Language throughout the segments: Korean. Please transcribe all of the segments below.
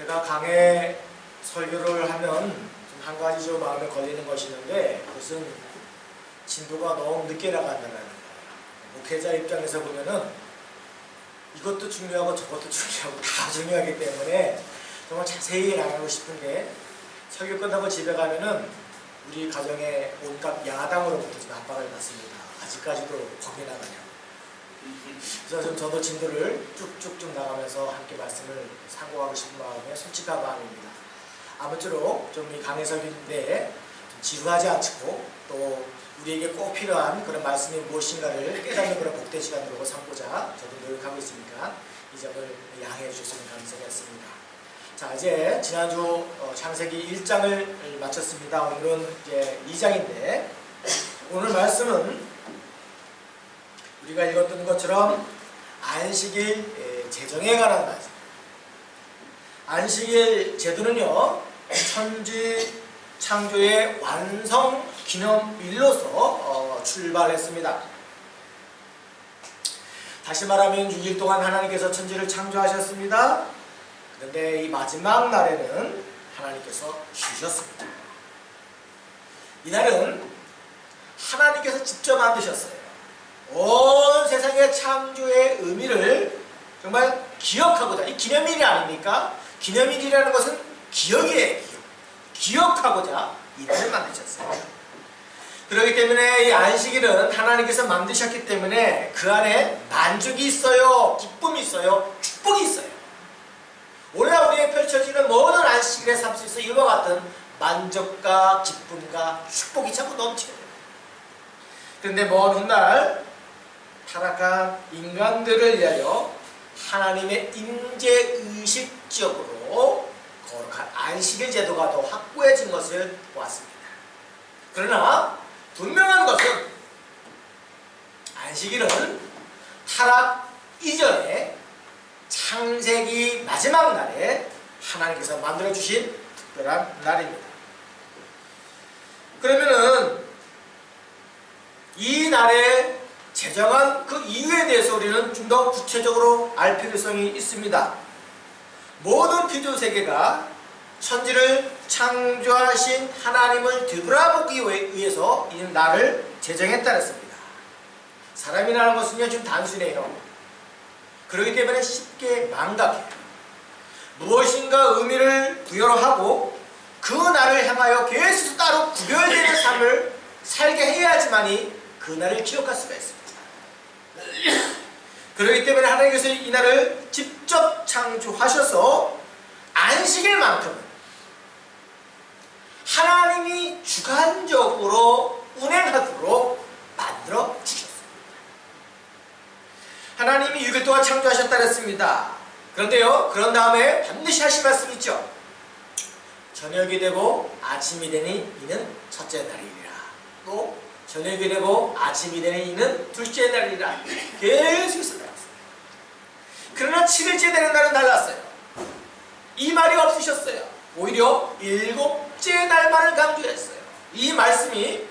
제가 강해 설교를 하면 한 가지 좀 마음에 걸리는 것이 있는데, 그것은 진도가 너무 늦게 나간다는 거예요. 목회자 입장에서 보면은 이것도 중요하고 저것도 중요하고 다 중요하기 때문에 정말 자세히 나가고 싶은데, 설교 끝나고 집에 가면은 우리 가정에 온갖 야당으로부터 지금 압박을 받습니다. 아직까지도 거기 나가냐고. 그래서 좀 저도 진도를 쭉쭉 좀 나가면서 함께 말씀을 상고하고 싶은 마음에 솔직한 마음입니다. 아무쪼록 좀 이 강해 설교인데 지루하지 않고 또 우리에게 꼭 필요한 그런 말씀이 무엇인가를 깨닫는 그런 복된 시간으로 삼고자 저도 노력하고 있으니까 이 점을 양해해 주셨으면 감사하겠습니다. 자, 이제 지난주 창세기 1장을 마쳤습니다. 오늘은 이제 2장인데, 오늘 말씀은 우리가 읽었던 것처럼 안식일 제정에 관한 말씀. 안식일 제도는요, 천지 창조의 완성 기념일로서 출발했습니다. 다시 말하면 6일 동안 하나님께서 천지를 창조하셨습니다. 그런데 이 마지막 날에는 하나님께서 쉬셨습니다. 이날은 하나님께서 직접 만드셨어요. 온 세상의 창조의 의미를 정말 기억하고자, 이 기념일이 아닙니까? 기념일이라는 것은 기억이에요. 기억하고자 이날을 만드셨어요. 그렇기 때문에 이 안식일은 하나님께서 만드셨기 때문에 그 안에 만족이 있어요, 기쁨이 있어요, 축복이 있어요. 오늘날 우리에게 펼쳐지는 모든 안식일의 삶 속에서 이와 같은 만족과 기쁨과 축복이 자꾸 넘쳐요. 그런데 먼 훗날 타락한 인간들을 위하여 하나님의 임재의식적으로 거룩한 안식일 제도가 더 확고해진 것을 보았습니다. 그러나 분명한 것은 안식일은 타락 이전에 창세기 마지막 날에 하나님께서 만들어주신 특별한 날입니다. 그러면은 이 날에 제정한 그 이유에 대해서 우리는 좀 더 구체적으로 알 필요성이 있습니다. 모든 피조세계가 천지를 창조하신 하나님을 되돌아보기 위해서 이 날을 제정했다 했습니다. 사람이라는 것은요, 좀 단순해요. 그렇기 때문에 쉽게 망각해요. 무엇인가 의미를 부여하고 그 날을 향하여 계속 따로 구별되는 삶을 살게 해야지만이 그 날을 기억할 수가 있습니다. 그렇기 때문에 하나님께서 이 날을 직접 창조하셔서 안식일만큼은 하나님이 주관적으로 운행하도록 만들어 주셨습니다. 하나님이 6일 동안 창조하셨다 그랬습니다. 그런데요, 그런 다음에 반드시 하신 말씀이 있죠. 저녁이 되고 아침이 되니 이는 첫째 날이리라. 또 저녁이 되고 아침이 되니 이는 둘째 날이라. 계속해서 나왔어요. 그러나 7일째 되는 날은 달랐어요. 이 말이 없으셨어요. 오히려 7째 날만을 강조했어요. 이 말씀이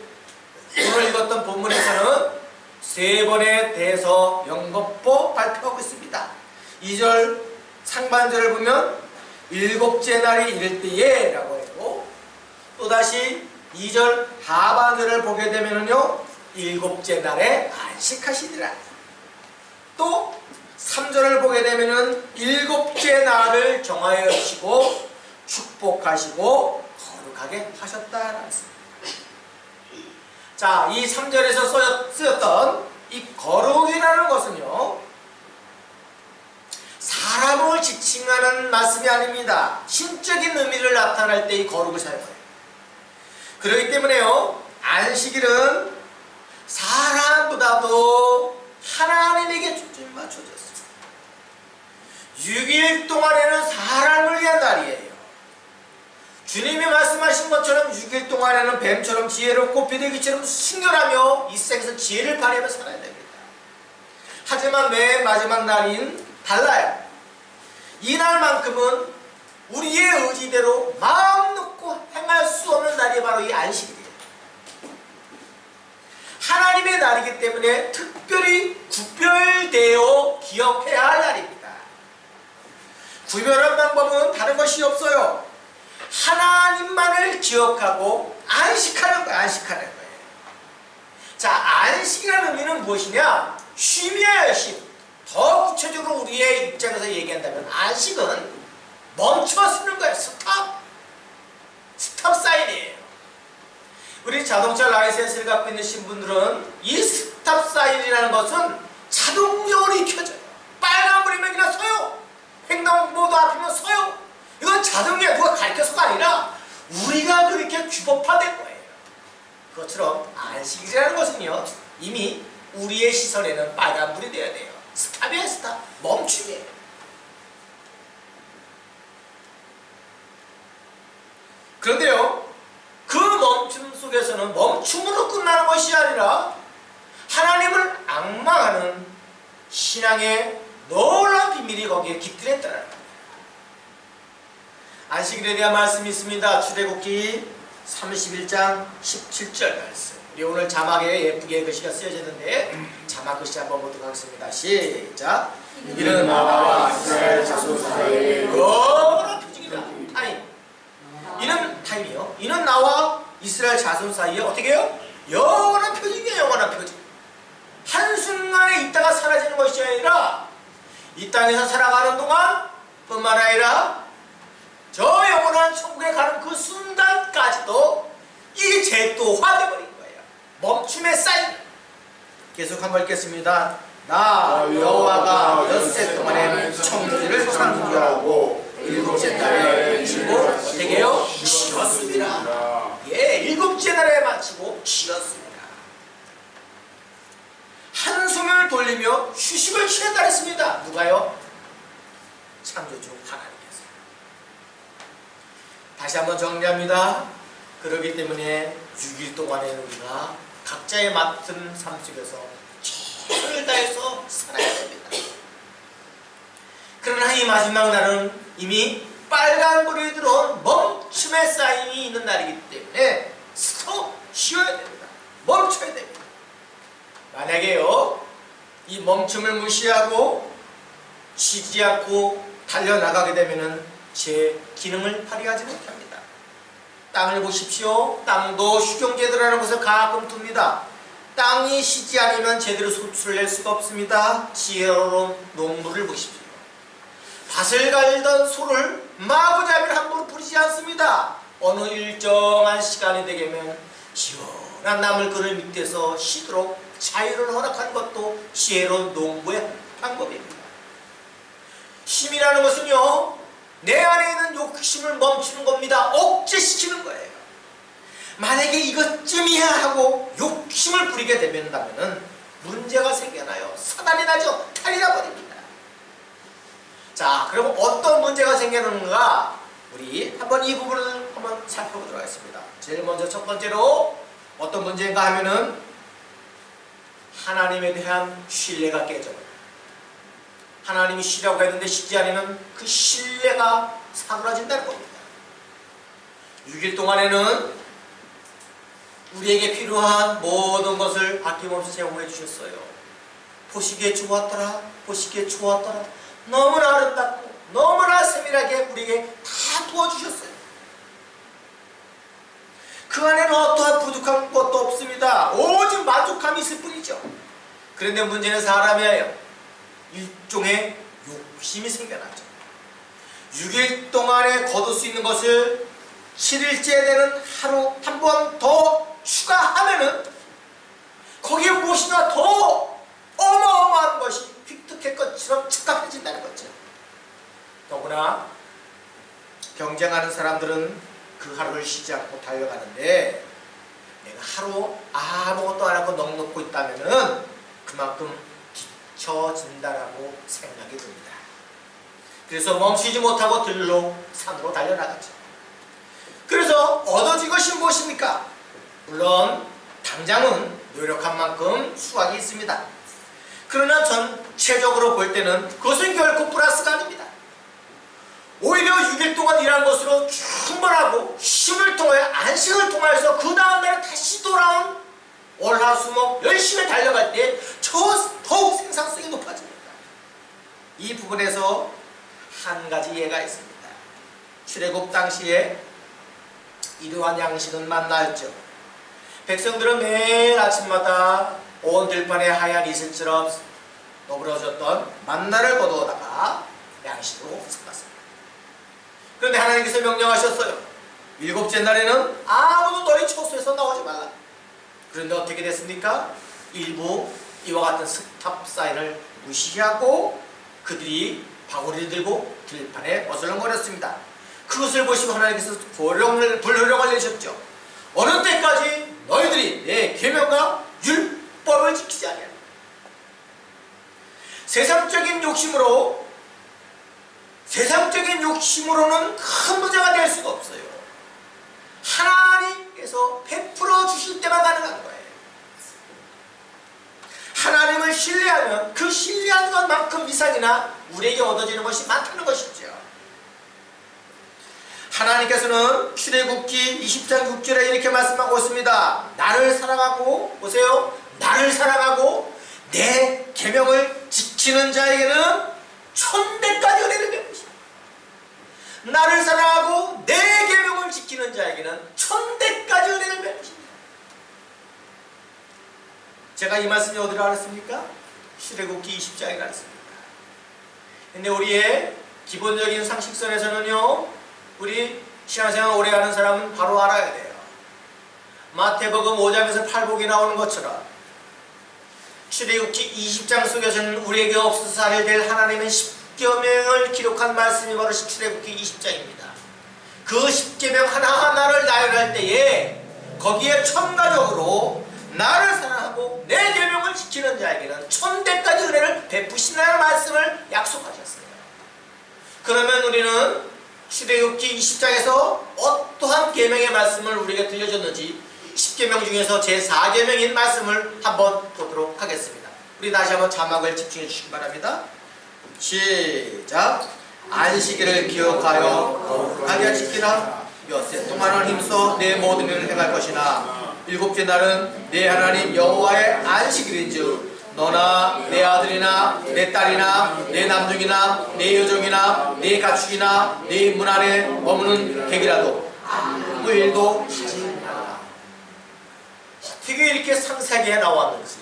오늘 읽었던 본문에서는 3번에 대해서 연거푸 발표하고 있습니다. 2절 상반절을 보면 7째 날이 이를 때에 라고 했고, 또다시 2절 하반절을 보게 되면요, 7째 날에 안식하시니라. 또 3절을 보게 되면은 7째 날을 정하여 주시고 축복하시고 거룩하게 하셨다라는 것입니다. 자, 이 3절에서 쓰였던 이 거룩이라는 것은요, 사람을 지칭하는 말씀이 아닙니다. 신적인 의미를 나타낼 때 이 거룩을 사용해요. 그렇기 때문에요, 안식일은 사람보다도 하나님에게 초점이 맞춰졌어요. 6일 동안에는 사람을 위한 날이에요. 주님이 말씀하신 것처럼 6일 동안에는 뱀처럼 지혜롭고 비둘기처럼 순결하며 이 세상에서 지혜를 발휘하며 살아야 됩니다. 하지만 맨 마지막 날인 달라요. 이 날만큼은 우리의 의지대로 마음 놓고 행할 수 없는 날이 바로 이 안식일이에요. 하나님의 날이기 때문에 특별히 구별되어 기억해야 할 날입니다. 구별한 방법은 다른 것이 없어요. 하나님만을 기억하고 안식하는 거예요. 안식하는 거예요. 자, 안식이라는 의미는 무엇이냐? 쉼이에요. 쉼. 더 구체적으로 우리의 입장에서 얘기한다면 안식은 멈춰 쓰는 거예요. 스탑. 스탑 사인이에요. 우리 자동차 라이센스를 갖고 있는 신분들은 이 스탑 사인이라는 것은 자동적으로 익혀져요. 빨간불이면 그냥 서요. 횡단보도 앞이면 서요. 이건 자동이야. 누가 가르쳐서가 아니라 우리가 그렇게 규범화된 거예요. 그것처럼 안식이라는 것은요, 이미 우리의 시선에는 빨간불이 되어야 돼요. 스탑이에요. 스탑. 멈춤이에요. 그런데요, 그 멈춤 속에서는 멈춤으로 끝나는 것이 아니라 하나님을 앙망하는 신앙의 놀라운 비밀이 거기에 깃들어 있다는 겁니다. 안식일에 대한 말씀이 있습니다. 출애굽기 31장 17절 말씀. 우리 오늘 자막에 예쁘게 글씨가 쓰여졌는데 자막 글씨 한번 보도록 하겠습니다. 시작. 이는 나와 이스라엘 자손 사이에 여러 표징이다. 타임. 이는 타임이요. 이는 나와 이스라엘 자손 사이에 어떻게 해요? 영원한 표징이에요. 영원한 표징. 한순간에 있다가 사라지는 것이 아니라 이 땅에서 살아가는 동안 뿐만 아니라 저 영원한 천국에 가는 그 순간까지도 이게 제도화되어버린 거예요. 멈춤의 사인. 계속 한번 읽겠습니다. 나 여호와가 엿새 동안에 천지를 창조하고 일곱째 날에 마치고 되게요 쉬었습니다. 예, 일곱째 날에 마치고 쉬었습니다. 한숨을 돌리며 휴식을 취했다 했습니다. 누가요? 창조주 하나님께서. 다시 한번 정리합니다. 그렇기 때문에 6일 동안에 우리가 각자의 맡은 삶 속에서 최선을 다해서 살아야 됩니다. 그러나 이 마지막 날은 이미 빨간불이 들어온 멈춤의 사인이 있는 날이기 때문에 스톱! 쉬어야 됩니다. 멈춰야 됩니다. 만약에요, 이 멈춤을 무시하고 쉬지 않고 달려나가게 되면 제 기능을 발휘하지 못합니다. 땅을 보십시오. 땅도 휴경제도라는 것을 가끔 둡니다. 땅이 쉬지 않으면 제대로 소출을 낼 수가 없습니다. 지혜로운 농부를 보십시오. 밭을 갈던 소를 마구잡이를 함부로 부리지 않습니다. 어느 일정한 시간이 되면 시원한 나물그늘 밑에서 쉬도록 자유를 허락하는 것도 지혜로운 농부의 방법입니다. 힘이라는 것은요, 내 안에 있는 욕심을 멈추는 겁니다. 억제시키는 거예요. 만약에 이것쯤이야 하고 욕심을 부리게 되면 문제가 생겨나요. 사단이 나죠. 탈이 나버립니다. 자, 그럼 어떤 문제가 생기는가? 우리 한번 이 부분을 한번 살펴보도록 하겠습니다. 제일 먼저 첫 번째로 어떤 문제인가 하면은 하나님에 대한 신뢰가 깨져버려요. 하나님이 쉬라고 했는데 쉬지 않으면 그 신뢰가 사그라진다는 겁니다. 6일 동안에는 우리에게 필요한 모든 것을 아낌없이 제공해 주셨어요. 보시기에 좋았더라. 보시기에 좋았더라. 너무나 아름답고 너무나 세밀하게 우리에게 다 도와주셨어요. 그 안에는 어떠한 부족한 것도 없습니다. 오직 만족함이 있을 뿐이죠. 그런데 문제는 사람이에요. 일종의 욕심이 생겨나죠. 6일 동안에 거둘 수 있는 것을 7일째 되는 하루 한 번 더 추가하면은 거기에 무엇이나 더 어마어마한 것이 획득할 것처럼 착각해진다는 거죠. 더구나 경쟁하는 사람들은 그 하루를 쉬지 않고 달려가는데 내가 하루 아무것도 안 하고 넋놓고 있다면은 그만큼 뒤처진다라고 생각이 듭니다. 그래서 멈추지 못하고 들로 산으로 달려나가죠. 그래서 얻어진 것이 무엇입니까? 물론 당장은 노력한 만큼 수확이 있습니다. 그러나 전체적으로 볼 때는 그것은 결코 플러스가 아닙니다. 오히려 6일 동안 일한 것으로 충분하고 쉼을 통하여 안식을 통하여서 그 다음 날에 다시 돌아온 월화수목 열심히 달려갈 때 더욱 생산성이 높아집니다. 이 부분에서 한 가지 예가 있습니다. 출애굽 당시에 이러한 양식은 만나였죠. 백성들은 매일 아침마다 온 들판에 하얀 이슬처럼 너부러졌던 만나를 거두어다가 양식으로 삼았습니다. 그런데 하나님께서 명령하셨어요. 일곱째 날에는 아무도 너희 처소에서 나오지 말라. 그런데 어떻게 됐습니까? 일부 이와 같은 스탑 사인을 무시하고 그들이 바구리를 들고 들판에 어슬렁거렸습니다. 그것을 보시고 하나님께서 불효령을 내셨죠. 어느 때까지 너희들이 내 계명과 율법을 지키지 아니하냐. 세상적인 욕심으로는 큰 문제가 될 수가 없어요. 하나님께서 베풀어 주실 때만 가능한 거예요. 하나님을 신뢰하면 그 신뢰한 것만큼 이상이나 우리에게 얻어지는 것이 많다는 것이죠. 하나님께서는 출애굽기 20장 6절에 이렇게 말씀하고 있습니다. 나를 사랑하고, 보세요, 나를 사랑하고 내 계명을 지키는 자에게는 천대까지 은혜를 베푸십니다. 나를 사랑하고 내 계명을 지키는 자에게는 천대까지 은혜를 베푸십니다. 제가 이 말씀이 어디로 알았습니까? 출애굽기 20장에 알았습니다. 근데 우리의 기본적인 상식선에서는요, 우리 신앙생활 오래 하는 사람은 바로 알아야 돼요. 마태복음 5장에서 8복이 나오는 것처럼 출애굽기 20장 속에서는 우리에게 없어서 하려 될 하나님의 10계명을 기록한 말씀이 바로 출애굽기 20장입니다. 그 10계명 하나하나를 나열할 때에 거기에 첨가적으로 나를 사랑하고 내 계명을 지키는 자에게는 천대까지 은혜를 베푸신다는 말씀을 약속하셨어요. 그러면 우리는 출애굽기 20장에서 어떠한 계명의 말씀을 우리에게 들려줬는지 10계명 중에서 제4계명인 말씀을 한번 보도록 하겠습니다. 우리 다시 한번 자막을 집중해 주시기 바랍니다. 시작. 안식일을 기억하여 거룩하게 지키라. 엿새 동안을 힘써 내 모든 일을 행할 것이나 일곱째 날은 내 하나님 여호와의 안식일인즉 너나 내 아들이나 내 딸이나 내 남종이나 내 여종이나 내 가축이나 내 문 안에 머무는 객이라도 아무 일도 하지 말라. 어떻게 이렇게 상세하게 나왔는지,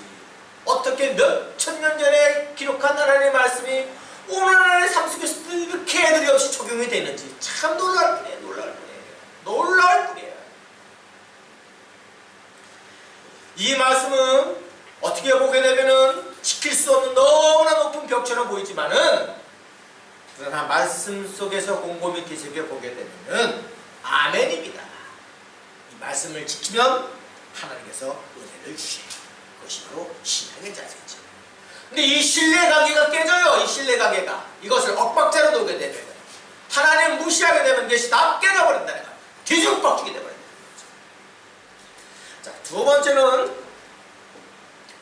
어떻게 몇 천년 전에 기록한 하나님의 말씀이 오늘날의 삶 속에서도 이렇게 애들이 없이 적용이 되는지 참 놀라울 뿐이에요. 놀라울 뿐이에요. 이 말씀은 어떻게 보게 되면은 지킬 수 없는 너무나 높은 벽처럼 보이지만은, 그러나 말씀 속에서 곰곰이 뒤집어 보게 되면은 아멘입니다. 이 말씀을 지키면 하나님께서 은혜를 주셔요. 그것이 바로 신앙의 자세죠. 근데 이 신뢰관계가 깨져요. 이 신뢰관계가 이것을 엇박자로 놓게 되면 하나님 무시하게 되면 이것이 다 깨져버린다는 거예요. 뒤죽박죽이 되버린다. 자, 두 번째는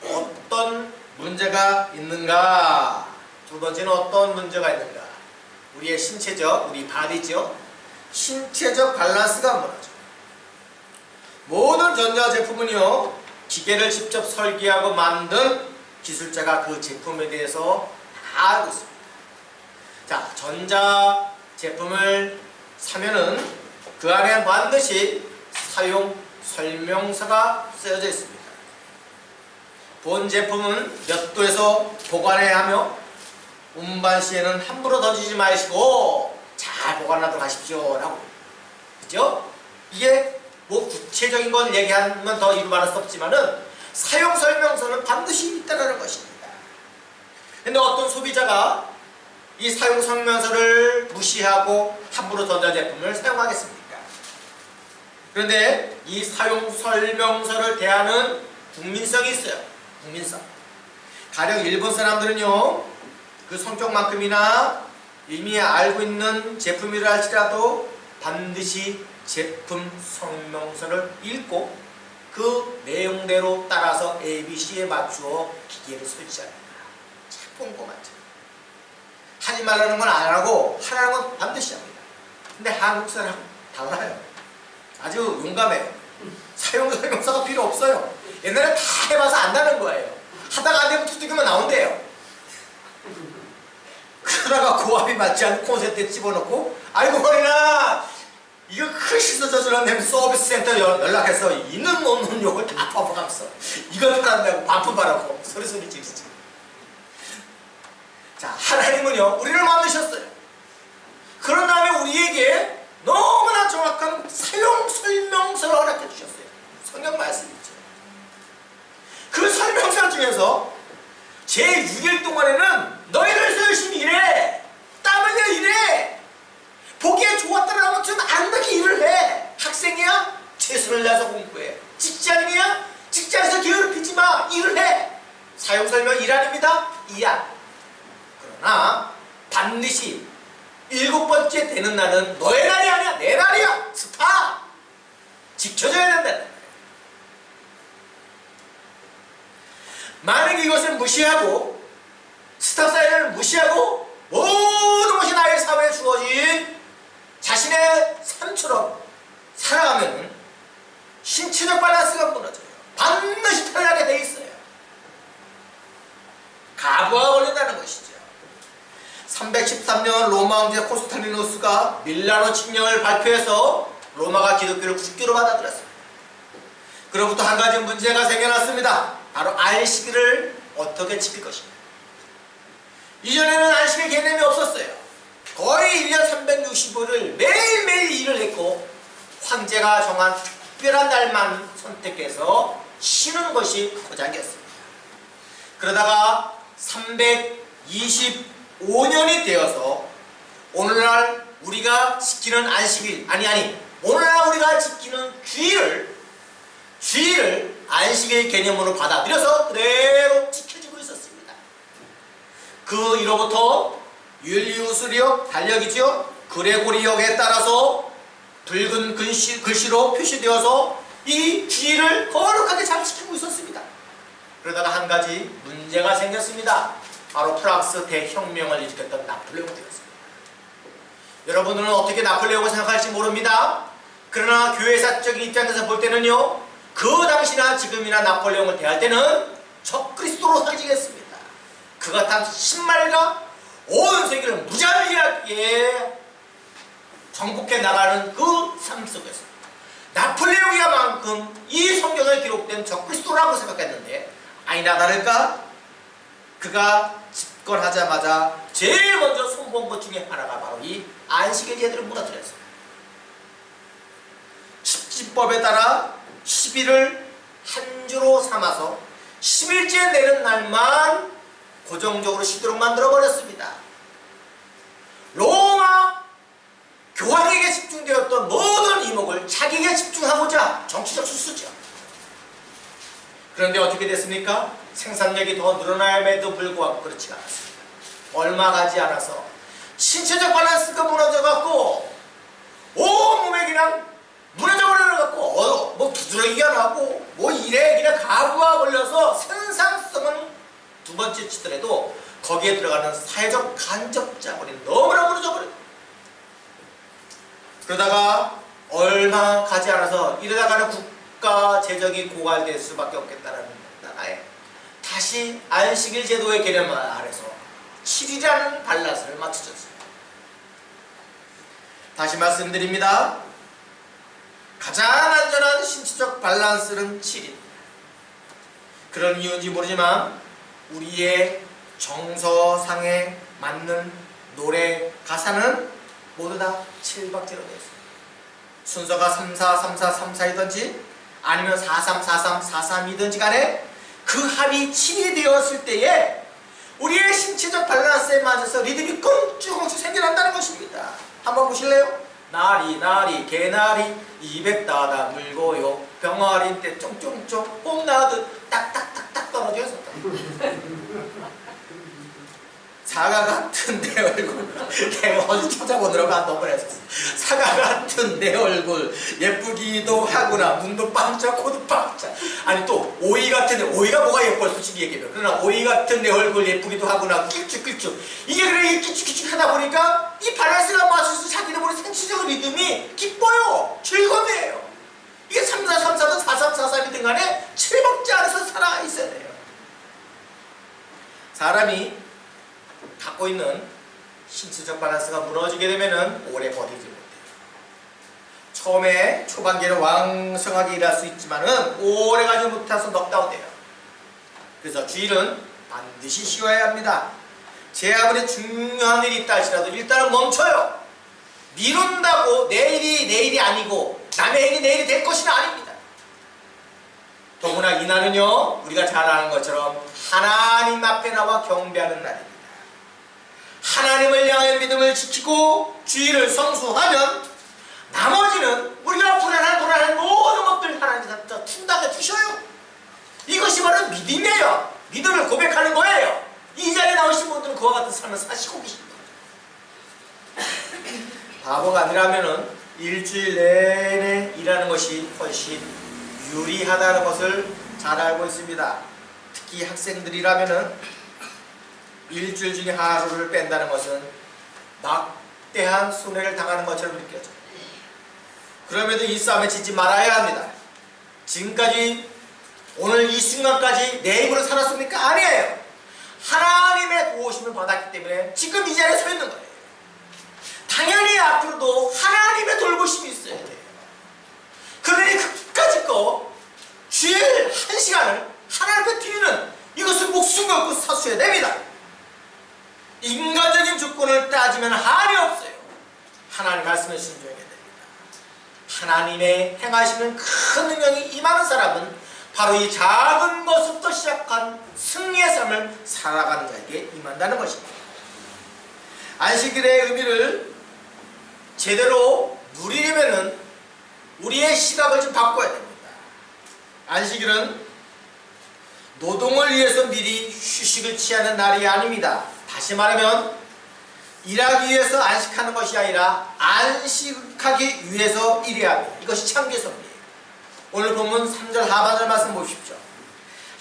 어떤 문제가 있는가? 두 번째는 어떤 문제가 있는가? 우리의 신체적, 우리 바디죠. 신체적 밸런스가 무너져. 모든 전자제품은요, 기계를 직접 설계하고 만든 기술자가 그 제품에 대해서 다 알고 있습니다. 자, 전자제품을 사면은 그 안에 반드시 사용 설명서가 쓰여져 있습니다. 본 제품은 몇 도에서 보관해야 하며 운반 시에는 함부로 던지지 마시고 잘 보관하도록 하십시오 라고. 그죠? 이게 뭐 구체적인 건 얘기하면 더 이루 말할 수 없지만은 사용 설명서는 반드시 있다는 것입니다. 근데 어떤 소비자가 이 사용 설명서를 무시하고 함부로 전자제품을 사용하겠습니까? 그런데 이 사용 설명서를 대하는 국민성이 있어요. 국민성. 가령 일본 사람들은요, 그 성격만큼이나 이미 알고 있는 제품이라 할지라도 반드시 제품 설명서를 읽고 그 내용대로 따라서 ABC에 맞추어 기계를 설치합니다. 참 꼼꼼하죠. 하지 말라는 건 안 하고 하라는 건 반드시 합니다. 근데 한국 사람 달라요. 아주 용감해요. 사용 설명서가 필요 없어요. 옛날에 다 해봐서 안다는 거예요. 하다가 안 되면 두들기만 나온대요. 그러다가 고압이 맞지 않고 콘센트에 집어넣고 아이고 허리나 이거 큰 씻어져주는 냄새 서비스 센터 연락해서 있는 없는 욕을 다 퍼부가면서 이걸 팔았다고 반품하라고 소리 지르죠. 자, 하나님은요 우리를 만드셨어요. 그런 다음에 우리에게 너무나 정확한 사용 설명서를 허락해 주셨어요. 성경 말씀이 있죠. 그 설명서 중에서 제6일 동안에는 너희들 열심히 일해, 땀 흘려 일해, 보기에 좋았다라고 좀 안되게 일을 해. 학생이야? 최선을 다해서 공부해. 직장이야? 직장에서 게으르히지 마. 일을 해. 사용설명 일 아닙니다. 이야. 그러나 반드시 7번째 되는 날은 너의 날이 아니야. 내 날이야. 스타. 지켜줘야 된다. 만약에 이것을 무시하고 스탑 사인을 무시하고 모든 것이 나의 사회에 주어진 자신의 삶처럼 살아가면 신체적 밸런스가 무너져요. 반드시 탈락이 돼 있어요. 가부가 걸린다는 것이죠. 313년 로마 황제 코스탈리누스가 밀라노 칙령을 발표해서 로마가 기독교를 국교로 받아들였습니다. 그로부터 한 가지 문제가 생겨났습니다. 바로 안식일을 어떻게 지킬 것입니다. 이전에는 안식일 개념이 없었어요. 거의 1년 365일 매일매일 일을 했고 황제가 정한 특별한 날만 선택해서 쉬는 것이 고작이었습니다. 그러다가 325년이 되어서 오늘날 우리가 지키는 안식일 오늘날 우리가 지키는 주일을 안식일 개념으로 받아들여서 그대로 지켜지고 있었습니다. 그 이로부터 율리우스력 달력이죠. 그레고리역에 따라서 붉은 글씨로 표시되어서 이 주일을 거룩하게 잘 지키고 있었습니다. 그러다가 한 가지 문제가 생겼습니다. 바로 프랑스 대혁명을 일으켰던 나폴레옹 되었습니다. 여러분들은 어떻게 나폴레옹을 생각할지 모릅니다. 그러나 교회사적인 입장에서 볼 때는요, 그 당시나 지금이나 나폴레옹을 대할 때는 적그리스도로 상징했습니다. 그가 단 신말과 온 세계를 무자비하게 정복해 나가는 그 삶 속에서 나폴레옹이야만큼 이 성경에 기록된 적그리스도라고 생각했는데 아니나 다를까 그가 집권하자마자 제일 먼저 손본 것 중에 하나가 바로 이 안식일 제도를 무너뜨렸습니다. 십지법에 따라 10일을 한 주로 삼아서 10일째 내는 날만 고정적으로 쉬도록 만들어버렸습니다. 로마 교황에게 집중되었던 모든 이목을 자기에게 집중하고자 정치적 수수죠. 그런데 어떻게 됐습니까? 생산력이 더 늘어남에도 불구하고 그렇지 않았습니다. 얼마 가지 않아서 신체적 밸런스가 무너져갖고 온몸에 그냥 무너져버려갖고 뭐 두드러기가 나고 뭐 이래 그냥 가부가 걸려서 생산성은 두 번째 치더라도 거기에 들어가는 사회적 간접자본이 너무나 무너져버려요. 그러다가 얼마 가지 않아서 이러다가는 국가 재정이 고갈될 수밖에 없겠다는 나라에 다시 안식일 제도의 개념 아래서 7일이라는 밸런스를 맞춰줬습니다. 다시 말씀드립니다. 가장 안전한 신체적 밸런스는 7일. 그런 이유인지 모르지만 우리의 정서상에 맞는 노래 가사는 모두 다 7박자로 되어 있습니다. 순서가 343434이든지 아니면 434343이든지 간에 그 합이 7이 되었을 때에 우리의 신체적 밸런스에 맞아서 리듬이 끔찍끔찍 생겨난다는 것입니다. 한번 보실래요? 나리 개나리 200다다 물고요 병아리 때 쫑쫑쫑 뽕나듯 딱딱딱딱 떨어져서 사과 같은 내 얼굴 내가 어디 찾아보느라고 너무 했었어. 사과 같은 내 얼굴 예쁘기도 하구나. 눈도 반짝 코도 반짝. 아니 또 오이 같은 오이가 뭐가 예뻐 솔직히 얘기해요. 그러나 오이 같은 내 얼굴 예쁘기도 하구나. 낄쭉낄쭉 이게 그래 낄쭉낄쭉 하다 보니까 이 밸런스가 맞춰서 자기네들의 생체적 리듬이 기뻐요. 즐거움이에요. 이게 3434든 4343이든 간에 7박자 안에서 살아있어야 돼요. 사람이 갖고 있는 신체적 밸런스가 무너지게 되면은 오래 버티지 못해요. 처음에 초반기에는 왕성하게 일할 수 있지만은 오래 가지 못해서 넉다운돼요. 그래서 주일은 반드시 쉬어야 합니다. 제 아무리 중요한 일이 있다 할지라도 일단은 멈춰요. 미룬다고 내일이 아니고 남의 일이 내일이 될 것이 아닙니다. 더구나 이날은요, 우리가 잘 아는 것처럼 하나님 앞에 나와 경배하는 날입니다. 하나님을 향한 믿음을 지키고 주의를 성수하면 나머지는 우리가 불안한 모든 것들 하나님 앞에 푼다게 두셔요. 이것이 바로 믿음이에요. 믿음을 고백하는 거예요. 이 자리에 나오신 분들은 그와 같은 삶을 사시고 계십니다. 바보가 아니라면은 일주일 내내 일하는 것이 훨씬 유리하다는 것을 잘 알고 있습니다. 특히 학생들이라면은 일주일 중에 하루를 뺀다는 것은 막대한 손해를 당하는 것처럼 느껴져요. 그럼에도 이 싸움에 지지 말아야 합니다. 지금까지 오늘 이 순간까지 내 힘으로 살았습니까? 아니에요. 하나님의 도우심을 받았기 때문에 지금 이 자리에 서 있는 거예요. 당연히 앞으로도 하나님의 돌보심이 있어야 돼요. 그러니 끝까지 주일 1시간을 하나님 앞에 드리는 이것을 목숨 걸고 사수해야 됩니다. 인간적인 조건을 따지면 한이 없어요. 하나님 말씀에 순종해야 됩니다. 하나님의 행하시는 큰 능력이 임하는 사람은 바로 이 작은 것부터 시작한 승리의 삶을 살아가는 자에게 임한다는 것입니다. 안식일의 의미를 제대로 누리려면 우리의 시각을 좀 바꿔야 됩니다. 안식일은 노동을 위해서 미리 휴식을 취하는 날이 아닙니다. 다시 말하면 일하기 위해서 안식하는 것이 아니라 안식하기 위해서 일해야 합니다. 이것이 창조의 섭리예요. 오늘 본문 3절 하반절 말씀 보십시오.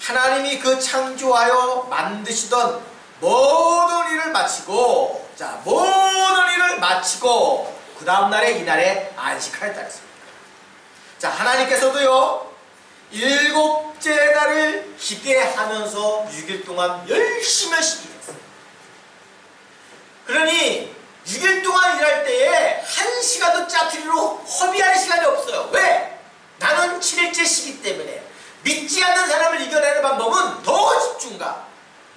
하나님이 그 창조하여 만드시던 모든 일을 마치고 그 다음날에 이날에 안식하였다 했습니다. 자, 하나님께서도요 7째 날을 기대하면서 6일 동안 열심히 일했어요. 그러니 6일 동안 일할 때에 1시간도 짜투리로 허비할 시간이 없어요. 왜? 나는 7일째 시기 때문에 믿지 않는 사람을 이겨내는 방법은 더 집중과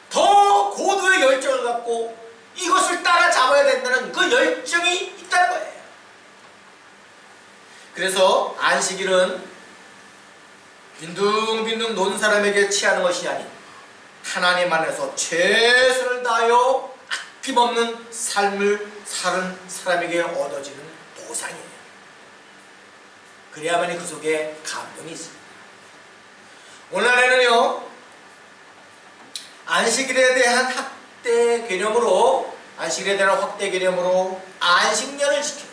더 고도의 열정을 갖고 이것을 따라잡아야 된다는 그 열정이 있다는 거예요. 그래서 안식일은 빈둥빈둥 논 사람에게 취하는 것이 아닌 하나님 안에서 최선을 다하여 아낌없는 삶을 사는 사람에게 얻어지는 보상이에요. 그래야만이 그 속에 감동이 있습니다. 오늘날에는요 안식일에 대한 확대 개념으로 안식년을 지켜요.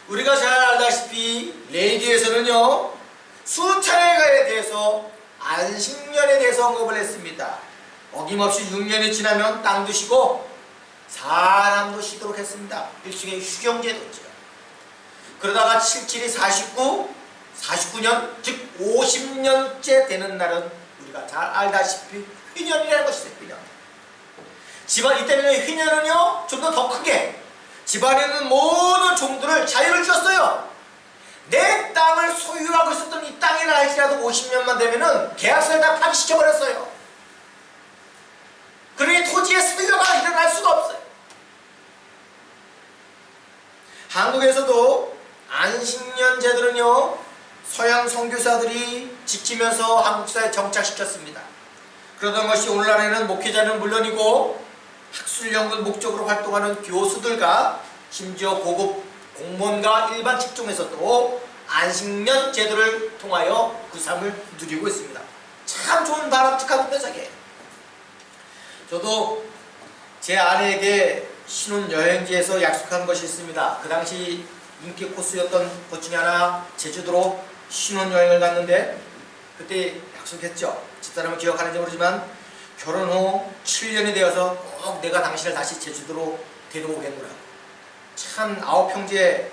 우리가 잘 알다시피 레이기에서는요 수차례에 대해서 안식년에 대해서 언급을 했습니다. 어김없이 6년이 지나면 땅도 쉬고 사람도 쉬도록 했습니다. 일종의 휴경제도죠. 그러다가 77이 49년 즉 50년째 되는 날은 우리가 잘 알다시피 휘년이라는 것이죠. 휘년. 집안 이때는 휘년은요 좀 더 크게 집안에 있는 모든 종들을 자유를 주었어요. 내 땅을 소유하고 있었던 이 땅이라 할지라도 50년만 되면은 계약서를 다 파기시켜버렸어요. 그러니 토지의 소유가 일어날 수가 없어요. 한국에서도 안식년 제도는요 서양 선교사들이 지키면서 한국 사회에 정착시켰습니다. 그러던 것이 오늘날에는 목회자는 물론이고 학술 연구 목적으로 활동하는 교수들과 심지어 고급 공무원과 일반 직종에서도 안식년 제도를 통하여 그 삶을 누리고 있습니다. 참 좋은 바람직한 현상이에요. 저도 제 아내에게 신혼여행지에서 약속한 것이 있습니다. 그 당시 인기 코스였던 것 중에 하나 제주도로 신혼여행을 갔는데 그때 약속했죠. 집사람은 기억하는지 모르지만 결혼 후 7년이 되어서 꼭 내가 당신을 다시 제주도로 데려오겠노라. 참 9형제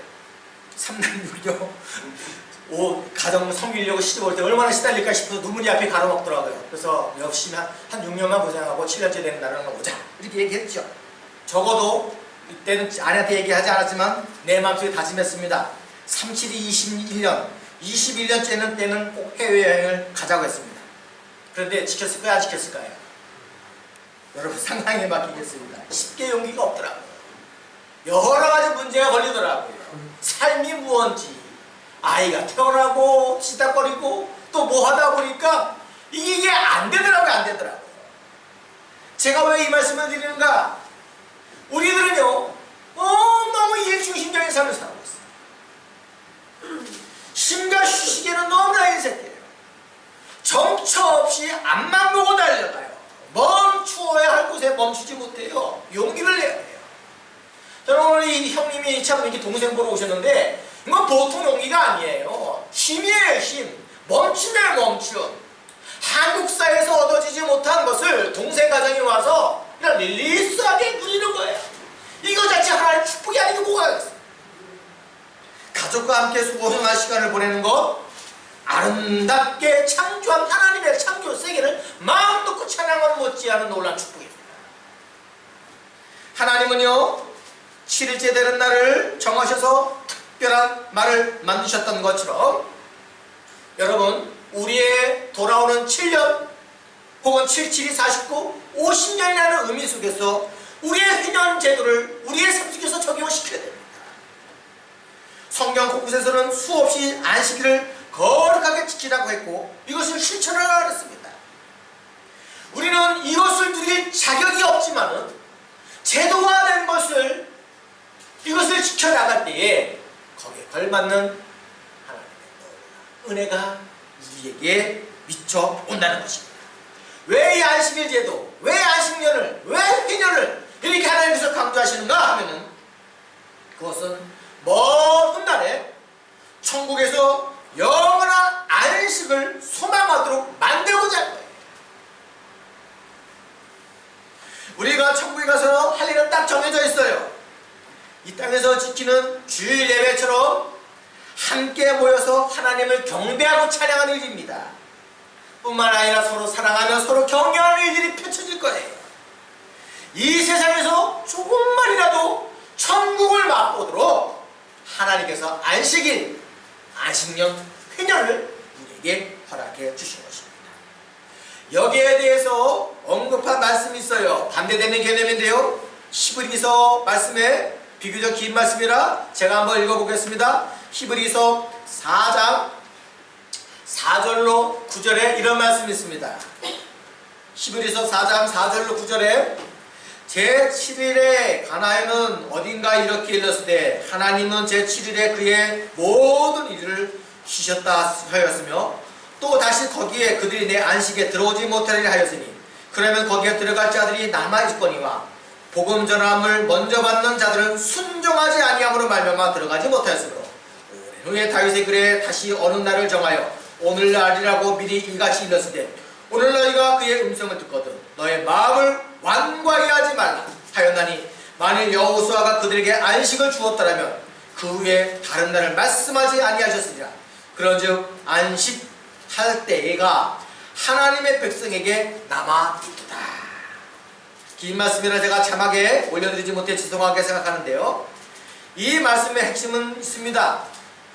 3男6녀 가정 섬기려고 시집 올 때 얼마나 시달릴까 싶어서 눈물이 앞에 가로막더라고요. 그래서 역시 한 6년만 고생하고 7년째 되는 날은 오자 이렇게 얘기했죠. 적어도 이때는 아내한테 얘기하지 않았지만 내 마음속에 다짐했습니다. 37이 21년, 21년째는 때는 꼭 해외여행을 가자고 했습니다. 그런데 지켰을까요? 안 지켰을까요? 여러분 상상에 맡기겠습니다. 쉽게 용기가 없더라고요. 여러 가지 문제가 걸리더라고요. 삶이 무언지, 아이가 태어나고 시닥거리고 또 뭐 하다 보니까 이게 안 되더라고요. 안 되더라고요. 제가 왜 이 말씀을 드리는가? 우리들은요 너무 일중심적인 삶을 살아가고 있어요. 쉼과 휴식에는 너무나 인색해요. 정처 없이 앞만 보고 달려가요. 멈추어야 할 곳에 멈추지 못해요. 용기를 내야 돼요. 저는 오늘 이 형님이 참 이렇게 동생 보러 오셨는데 이건 보통 용기가 아니에요. 힘이에요. 힘. 멈추면 멈춤. 한국사에서 얻어지지 못한 것을 동생 가정에 와서 그냥 릴리스하게 누리는 거예요. 이거 자체 하나의 축복이 아니고 뭐가 있어요. 가족과 함께 수고생활 시간을 보내는 것, 아름답게 창조한 하나님의 창조 세계를 마음 놓고 찬양하는 못지않은 놀라운 축복입니다. 하나님은요 7일째 되는 날을 정하셔서 특별한 말을 만드셨던 것처럼 여러분 우리의 돌아오는 7년 혹은 77이 49, 50년이라는 의미 속에서 우리의 회년 제도를 우리의 삶 속에서 적용시켜야 됩니다. 성경 곳곳에서는 수없이 안식일을 거룩하게 지키라고 했고 이것을 실천하라고 했습니다. 우리는 이것을 누릴 자격이 없지만은 제도화된 것을 이것을 지켜나갈 때에 거기에 걸맞는 하나님의 은혜가 우리에게 미쳐 온다는 것입니다. 왜 이 안식일 제도, 왜 안식년을, 왜 회년을 이렇게 하나님께서 강조하시는가 하면은 그것은 먼 훗날에 천국에서 영원한 안식을 소망하도록 만들고자 할 거예요. 우리가 천국에 가서 할 일은 딱 정해져 있어요. 이 땅에서 지키는 주일 예배처럼 함께 모여서 하나님을 경배하고 찬양하는 일입니다. 뿐만 아니라 서로 사랑하며 서로 격려하는 일들이 펼쳐질 거예요. 이 세상에서 조금만이라도 천국을 맛보도록 하나님께서 안식일, 안식년, 회년을 우리에게 허락해 주신 것입니다. 여기에 대해서 언급한 말씀이 있어요. 반대되는 개념인데요. 히브리서 말씀에 비교적 긴 말씀이라 제가 한번 읽어보겠습니다. 히브리서 4장 4절로 9절에 이런 말씀이 있습니다. 히브리서 4장 4절로 9절에 제7일에 가나에는 어딘가 이렇게 일렀으되 하나님은 제7일에 그의 모든 일을 쉬셨다 하였으며 또 다시 거기에 그들이 내 안식에 들어오지 못하리라 하였으니 그러면 거기에 들어갈 자들이 남아있거니와 복음 전함을 먼저 받는 자들은 순종하지 아니함으로 말미암아 들어가지 못하였으므로 오랜 후에 다윗의 글에 다시 어느 날을 정하여 오늘날이라고 미리 이같이 일렀으되 오늘 너희가 그의 음성을 듣거든 너의 마음을 완고하게 하지 말라 하였나니 만일 여호수아가 그들에게 안식을 주었더라면 그 후에 다른 날을 말씀하지 아니하셨으리라. 그런즉 안식할 때가 하나님의 백성에게 남아있도다. 긴 말씀이라 제가 자막에 올려드리지 못해 죄송하게 생각하는데요. 이 말씀의 핵심은 있습니다.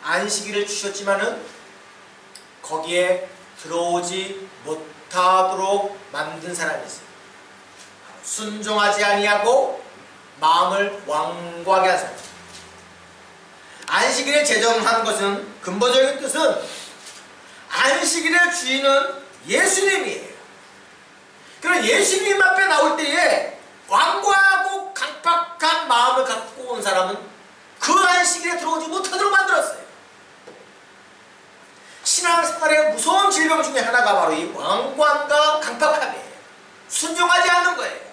안식일을 주셨지만은 거기에 들어오지 못하도록 만든 사람이 있습니다. 순종하지 아니하고 마음을 완고하게 한 사람. 안식일에 제정한 것은 근본적인 뜻은 안식일의 주인은 예수님이에요. 그럼 예수님 앞에 나올 때에 완고하고 강팍한 마음을 갖고 온 사람은 그 안식일에 들어오지 못하도록 만들었어요. 신앙생활의 무서운 질병 중에 하나가 바로 이 완고함과 강팍함이에요. 순종하지 않는 거예요.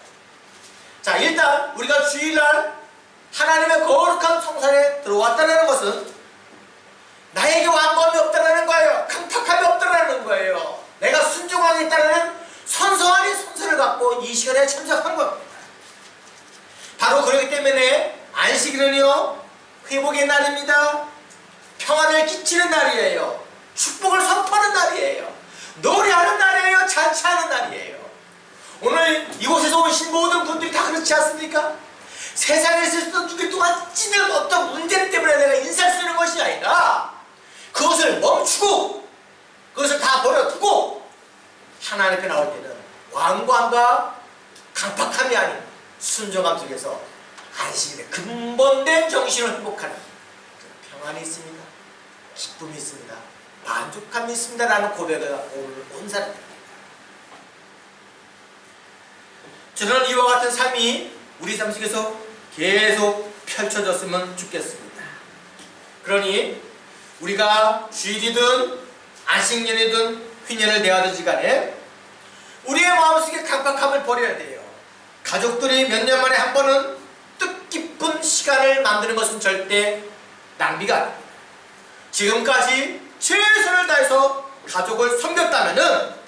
자, 일단 우리가 주일날 하나님의 거룩한 성산에 들어왔다는 것은 나에게 완고함이 없다는 거예요. 강팍함이 없다는 거예요. 내가 순종하겠다는 선서하는 선서를 갖고 이 시간에 참석한 겁니다. 바로 그렇기 때문에 안식일은요 회복의 날입니다. 평안을 끼치는 날이에요. 축복을 선포하는 날이에요. 노래하는 날이에요. 잔치하는 날이에요. 오늘 이곳에서 오신 모든 분들이 다 그렇지 않습니까? 세상에 있었던 6일 동안 찌는 어떤 문제 때문에 내가 인상 쓰는 것이 아니라 그것을 멈추고 그것을 다 버려두고 하나님 앞에 나올 때는 완고함과 강팍함이 아닌 순종함 속에서 안식일에 근본된 정신을 회복하는 평안이 있습니다. 기쁨이 있습니다. 만족감이 있습니다. 라는 고백을 오늘 온 사람입니다. 저는 이와 같은 삶이 우리 삶 속에서 계속 펼쳐졌으면 좋겠습니다. 그러니 우리가 주일이든 안식년이든 휘년을 내하든지 간에 우리의 마음속에 강박함을 버려야 돼요. 가족들이 몇 년 만에 한 번은 뜻깊은 시간을 만드는 것은 절대 낭비가 아닙니다. 지금까지 최선을 다해서 가족을 섬겼다면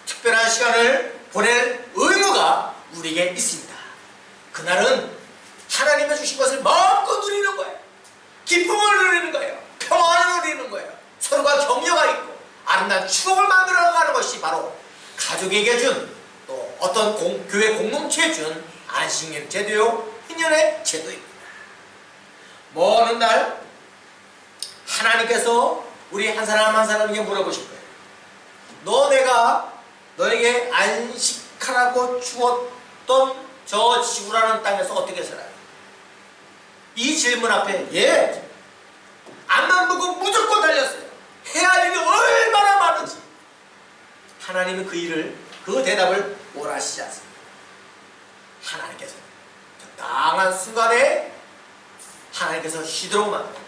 특별한 시간을 보낼 의무가 우리에게 있습니다. 그날은 하나님이 주신 것을 마음껏 누리는 거예요. 기쁨을 누리는 거예요. 평안을 누리는 거예요. 서로가 격려가 있고 아름다운 추억을 만들어가는 것이 바로 가족에게 준 또 어떤 교회 공동체에 준 안식년 제도요, 휘년의 제도입니다. 먼 어느 날 하나님께서 우리 한 사람 한 사람에게 물어보실 거예요. 내가 너에게 안식하라고 주었던 저 지구라는 땅에서 어떻게 살아요? 이 질문 앞에 앞만 보고 무조건 달렸어요. 해야 할 일이 얼마나 많은지. 하나님은 그 대답을 원하시지 않습니다. 하나님께서 적당한 순간에 하나님께서 쉬도록 만듭니다.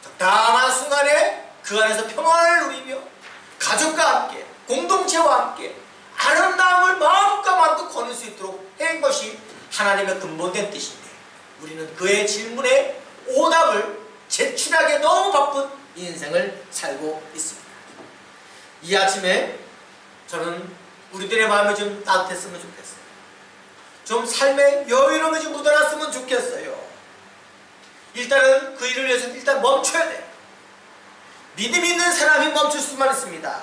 적당한 순간에 그 안에서 평안을 누리며 가족과 함께 공동체와 함께 아름다움을 마음껏 거둘 수 있도록 한 것이 하나님의 근본된 뜻인데 우리는 그의 질문에 오답을 제출하기에 너무 바쁜 인생을 살고 있습니다. 이 아침에 저는 우리들의 마음이 좀 따뜻했으면 좋겠어요. 좀 삶의 여유로움이 좀 묻어났으면 좋겠어요. 일단은 그 일을 위해서 일단 멈춰야 돼요. 믿음 있는 사람이 멈출 수만 있습니다.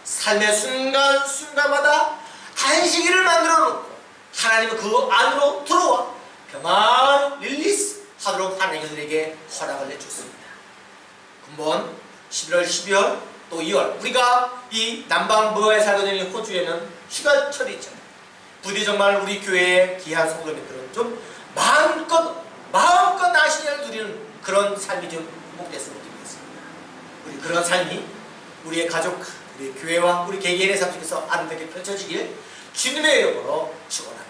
삶의 순간순간마다 안식일을 만들어 놓고 하나님은 그 안으로 들어와 평안 릴리스 하도록 하나님께서 우리에게 허락을 내주셨습니다. 금번 11월, 12월 또 2월 우리가 이 남방부에 살고 있는 호주에는 휴가철이죠. 부디 정말 우리 교회의 귀한 성도님들은 좀 마음껏 안식일을 누리는 그런 삶이 좀 회복됐으면 좋겠습니다. 우리 그런 삶이 우리의 가족, 우리 교회와 우리 개개인의 삶 속에서 아름답게 펼쳐지길 주님의 이름으로 축원합니다.